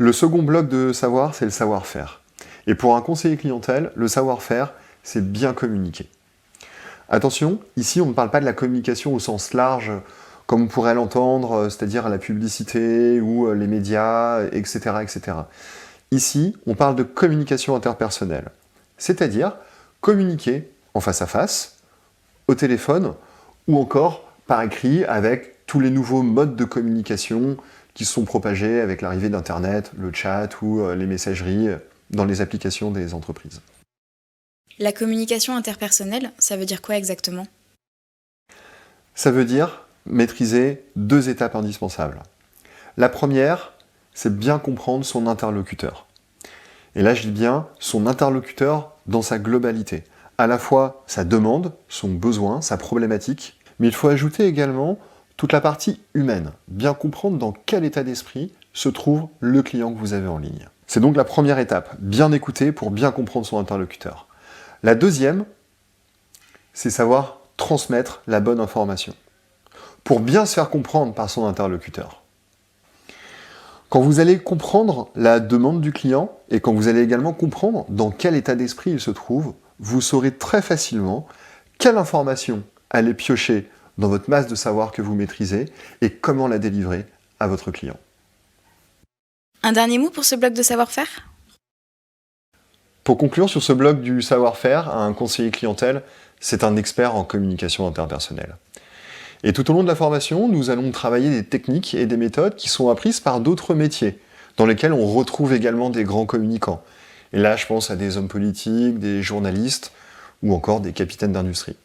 Le second bloc de savoir, c'est le savoir-faire. Et pour un conseiller clientèle, le savoir-faire, c'est bien communiquer. Attention, ici on ne parle pas de la communication au sens large, comme on pourrait l'entendre, c'est-à-dire la publicité ou les médias, etc., etc. Ici, on parle de communication interpersonnelle, c'est-à-dire communiquer en face à face, au téléphone, ou encore par écrit avec tous les nouveaux modes de communication qui sont propagés avec l'arrivée d'Internet, le chat ou les messageries dans les applications des entreprises. La communication interpersonnelle, ça veut dire quoi exactement? Ça veut dire maîtriser 2 étapes indispensables. La première, c'est bien comprendre son interlocuteur. Et là, je dis bien son interlocuteur dans sa globalité. À la fois sa demande, son besoin, sa problématique, mais il faut ajouter également toute la partie humaine. Bien comprendre dans quel état d'esprit se trouve le client que vous avez en ligne. C'est donc la première étape, bien écouter pour bien comprendre son interlocuteur. La deuxième, c'est savoir transmettre la bonne information, pour bien se faire comprendre par son interlocuteur. Quand vous allez comprendre la demande du client, et quand vous allez également comprendre dans quel état d'esprit il se trouve, vous saurez très facilement quelle information aller piocher dans votre masse de savoir que vous maîtrisez, et comment la délivrer à votre client. Un dernier mot pour ce bloc de savoir-faire? Pour conclure sur ce bloc du savoir-faire, un conseiller clientèle, c'est un expert en communication interpersonnelle. Et tout au long de la formation, nous allons travailler des techniques et des méthodes qui sont apprises par d'autres métiers, dans lesquels on retrouve également des grands communicants. Et là, je pense à des hommes politiques, des journalistes, ou encore des capitaines d'industrie.